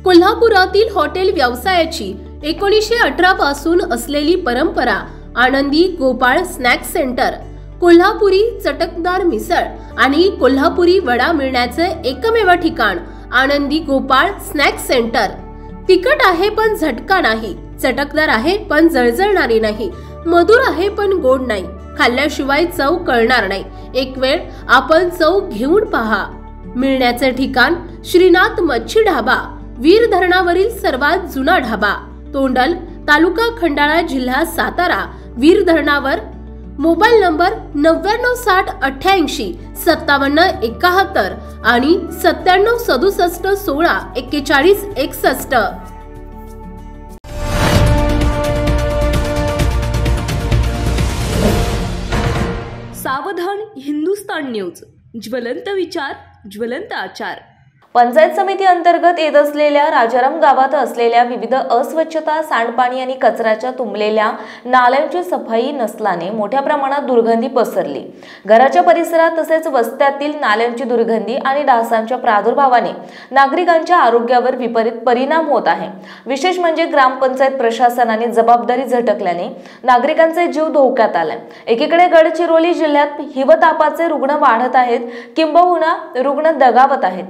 कोल्हापुरातील हॉटेल व्यवसायाची 1918 पासून असलेली परंपरा आनंदी गोपाळ स्नॅक्स सेंटर, कोल्हापुरी चटकदार मिसळ आणि कोल्हापुरी वडा मिळण्याचे एकमेव ठिकाण आनंदी गोपाळ स्नॅक्स सेंटर। तिखट आहे पण झटका नाही, चटकदार आहे पण जळजळणारी नाही, मधुर आहे पण गोड नाही, खाल्ल्याशिवाय चव कळणार नाही। एक वेळ आपण चव घेऊन पहा। मिळण्याचे ठिकाण श्रीनाथ मच्छी ढाबा, वीर धरणावरील सर्वात जुना ढाबा, तोंडल, तालुका खंडाळा, जिल्हा सातारा। वीर धरणावर। मोबाईल नंबर 9960885771 आणि 9767164161। सावधान हिंदुस्तान न्यूज, ज्वलंत विचार, ज्वलंत आचार। पंचायत समिती अंतर्गत येत असलेल्या राजाराम गावात असलेल्या विविध अस्वच्छता, सांडपाणी आणि कचऱ्याच्या तुंबलेल्या नाल्यांची सफाई नसल्याने मोठ्या प्रमाणात दुर्गंधी पसरली। घराच्या परिसरात तसेच वस्त्यातील नाल्यांची दुर्गंधी आणि डासांच्या प्रादुर्भावाने नागरिकांच्या आरोग्यावर विपरीत परिणाम होत आहे। विशेष म्हणजे ग्रामपंचायत प्रशासनाने जबाबदारी झटकल्याने नागरिकांचे जीव धोक्यात आलाय। एकीकडे गडचिरोली जिल्ह्यात हिवतापाचे रुग्ण वाढत आहेत, किंबहुना रुग्ण दगावत आहेत।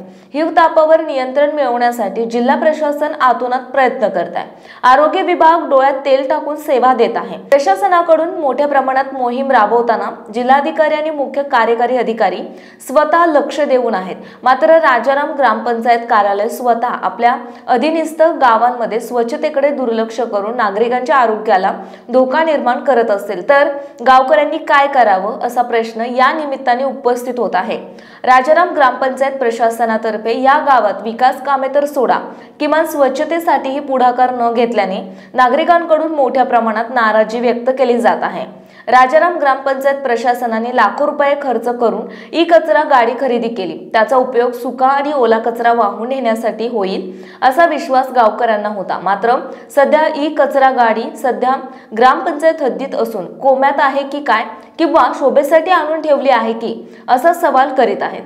तापावर नियंत्रण मिळवण्यासाठी जिल्हा प्रशासन आतोनात प्रयत्न करत आहे। आरोग्य विभाग डोळ्यात तेल टाकून सेवा देत आहे। प्रशासनाकडून मोठ्या प्रमाणात मोहीम राबवताना जिल्हाधिकारी आणि मुख्य कार्यकारी अधिकारी स्वतः लक्ष देऊन आहेत। मात्र राजाराम ग्रामपंचायत कार्यालय स्वतः आपल्या अधीनस्थ गावांमध्ये स्वच्छतेकडे दुर्लक्ष करून नागरिकांच्या आरोग्याला धोका निर्माण करत असेल तर गावकऱ्यांनी काय करावं असा प्रश्न या निमित्ताने उपस्थित होत आहे। राजाराम ग्रामपंचायत प्रशासनातर्फे या गावात विकास कामे तर सोडा, किमान स्वच्छतेसाठीही पुढाकार न घेतल्याने नागरिकांकडून मोठ्या प्रमाणात नाराजी व्यक्त केली जात आहे। राजाराम ग्रामपंचायत प्रशासनाने लाखो रुपये खर्च करून ई कचरा गाडी खरेदी केली। त्याचा उपयोग सुका आणि ओला कचरा वाहून नेण्यासाठी होईल असा विश्वास गावकऱ्यांना होता। मात्र सध्या ई कचरा गाडी सध्या ग्रामपंचायत हद्दीत असून कोम्यात आहे की काय, किंवा शोभेसाठी आणून ठेवली आहे की, असा सवाल करीत आहेत।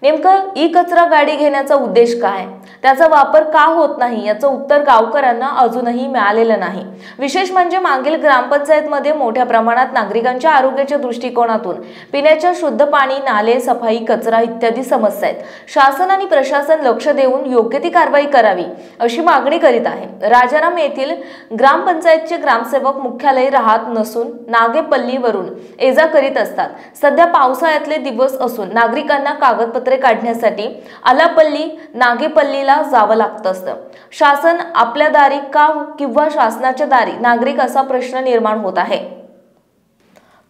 नेमकं ई कचरा गाडी घेण्याचा उद्देश काय, त्याचा वापर का होत नाही याचं उत्तर गावकऱ्यांना अजूनही मिळालेलं नाही। विशेष म्हणजे मागील ग्रामपंचायतमध्ये मोठ्या प्रमाणात नागरिकांच्या आरोग्याच्या दृष्टिकोनातून पिण्याच्या शुद्ध पाणी, नाले, सफाई, कचरा इत्यादी समस्या आहेत। शासन आणि प्रशासन लक्ष देऊन योग्य ती कारवाई करावी अशी मागणी करीत आहे। राजाराम येथील ग्रामपंचायतचे ग्रामसेवक मुख्यालय राहत नसून नागेपल्लीवरून ये-जा करीत असतात। सध्या पावसाळ्यातले दिवस असून नागरिकांना कागदपत्रे काढण्यासाठी आलापल्ली, नागेपल्लीला जावं लागत असतं। शासन आपल्या दारी का किंवा शासनाच्या दारी नागरिक असा प्रश्न निर्माण होत आहे।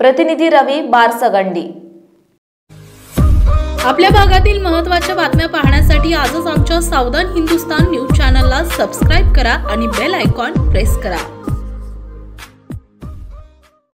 प्रतिनिधी रवी बारसगंडी। आपल्या भागातील महत्त्वाच्या बातम्या पाहण्यासाठी आजच आमच्या सावधान हिंदुस्तान न्यूज चॅनलला सबस्क्राइब करा आणि बेल आयकॉन प्रेस करा।